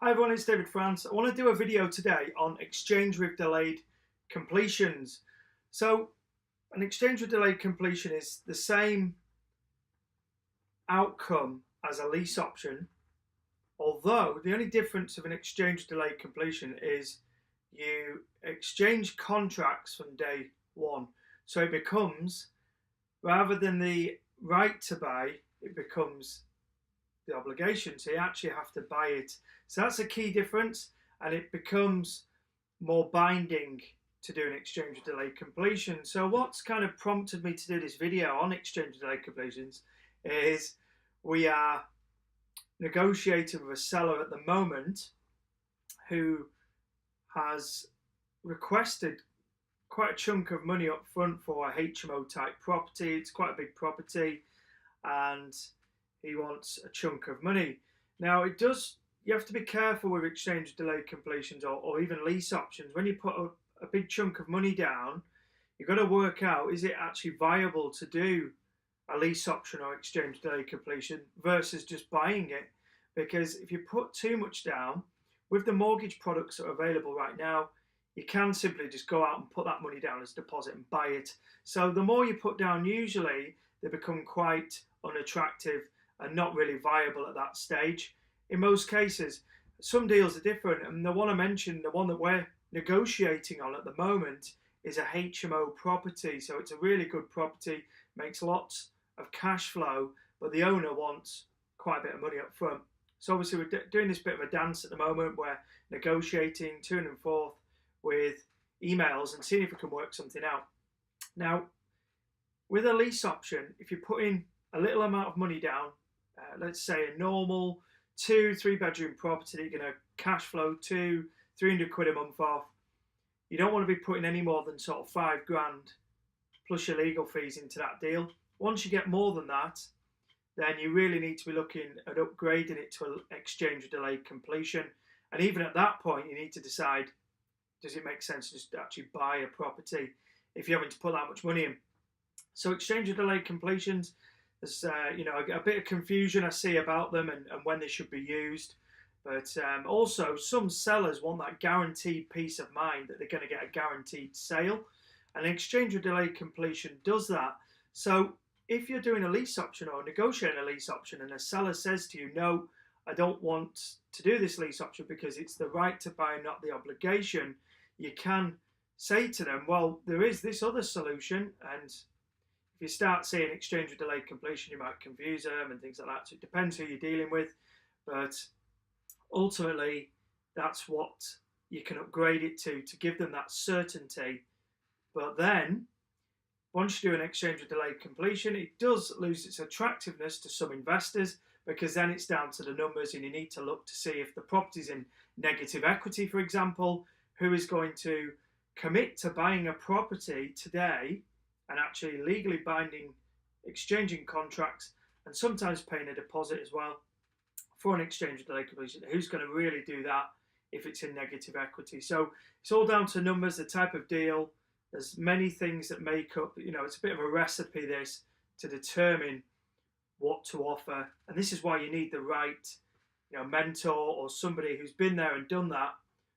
Hi everyone, it's David France. I want to do a video today on exchange with delayed completions. So an exchange with delayed completion is the same outcome as a lease option, although the only difference of an exchange with delayed completion is you exchange contracts from day one. So it becomes, rather than the right to buy, it becomes the obligation. So you actually have to buy it. So that's a key difference, and it becomes more binding to do an exchange with delayed completion. So what's kind of prompted me to do this video on exchange with delayed completions is we are negotiating with a seller at the moment who has requested quite a chunk of money up front for a HMO type property. It's quite a big property, and he wants a chunk of money. Now, you have to be careful with exchange delayed completions or even lease options. When you put a big chunk of money down, you've got to work out, is it actually viable to do a lease option or exchange delayed completion versus just buying it? Because if you put too much down, with the mortgage products that are available right now, you can simply just go out and put that money down as a deposit and buy it. So the more you put down, usually they become quite unattractive and not really viable at that stage. In most cases, some deals are different, and the one I mentioned, the one that we're negotiating on at the moment, is a HMO property. So it's a really good property, makes lots of cash flow, but the owner wants quite a bit of money up front. So obviously we're doing this bit of a dance at the moment. We're negotiating to and forth with emails and seeing if we can work something out. Now, with a lease option, if you put in a little amount of money down, let's say a normal 2-3 bedroom property that you're going to cash flow 200-300 quid a month off, you don't want to be putting any more than sort of 5 grand plus your legal fees into that deal. Once you get more than that, then you really need to be looking at upgrading it to an exchange with delayed completion. And even at that point, you need to decide, does it make sense to just actually buy a property if you're having to put that much money in? So exchange with delayed completions, there's a bit of confusion I see about them and when they should be used. But also, some sellers want that guaranteed peace of mind that they're going to get a guaranteed sale. And exchange with delayed completion does that. So if you're doing a lease option or negotiating a lease option and a seller says to you, no, I don't want to do this lease option because it's the right to buy, not the obligation, you can say to them, well, there is this other solution, and if you start seeing exchange with delayed completion, you might confuse them and things like that. So it depends who you're dealing with, but ultimately, that's what you can upgrade it to give them that certainty. But then, once you do an exchange with delayed completion, it does lose its attractiveness to some investors, because then it's down to the numbers and you need to look to see if the property's in negative equity, for example, who is going to commit to buying a property today and actually legally binding exchanging contracts and sometimes paying a deposit as well for an exchange with delayed completion. Who's going to really do that if it's in negative equity? So it's all down to numbers, the type of deal. There's many things that make up, it's a bit of a recipe, this, to determine what to offer. And this is why you need the right, mentor or somebody who's been there and done that.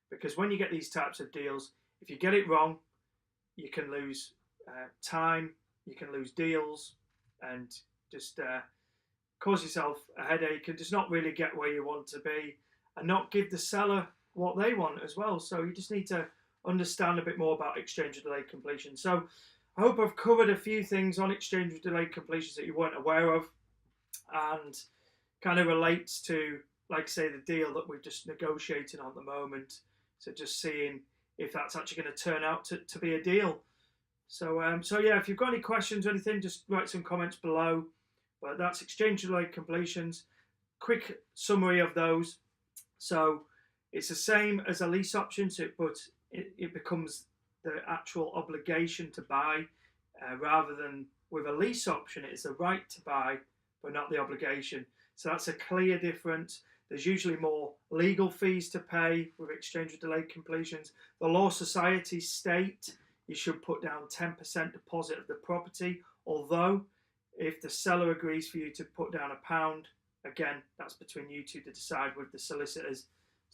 Because when you get these types of deals, if you get it wrong, you can lose time, you can lose deals, and just cause yourself a headache and just not really get where you want to be and not give the seller what they want as well. So you just need to understand a bit more about exchange with delayed completion. So I hope I've covered a few things on exchange with delayed completions that you weren't aware of, and kind of relates to, like I say, the deal that we're just negotiating on at the moment. So just seeing if that's actually going to turn out to be a deal. So yeah, if you've got any questions or anything, just write some comments below. But that's exchange delayed completions. Quick summary of those. So it's the same as a lease option, but it becomes the actual obligation to buy, rather than with a lease option, it's the right to buy, but not the obligation. So that's a clear difference. There's usually more legal fees to pay with exchange with delayed completions. The Law Society state you should put down 10% deposit of the property, although if the seller agrees for you to put down £1, again, that's between you two to decide with the solicitors.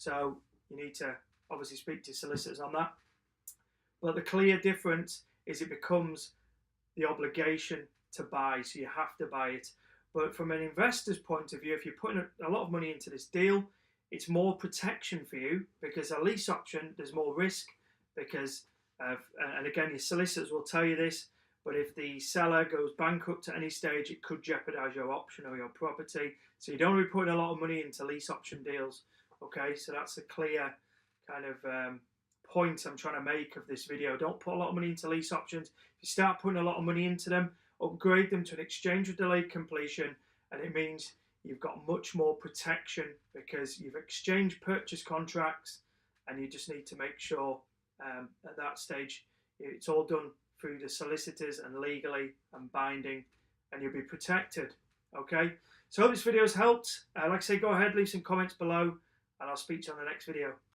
So you need to obviously speak to solicitors on that. But the clear difference is it becomes the obligation to buy, so you have to buy it. But from an investor's point of view, if you're putting a lot of money into this deal, it's more protection for you, because a lease option, there's more risk because and again, your solicitors will tell you this, but if the seller goes bankrupt at any stage, it could jeopardize your option or your property. So you don't want to be putting a lot of money into lease option deals. Okay, so that's a clear kind of point I'm trying to make of this video. Don't put a lot of money into lease options. If you start putting a lot of money into them, upgrade them to an exchange with delayed completion, and it means you've got much more protection because you've exchanged purchase contracts, and you just need to make sure at that stage it's all done through the solicitors and legally and binding, and you'll be protected. Okay, so I hope this video has helped. Like I say, go ahead, leave some comments below, and I'll speak to you on the next video.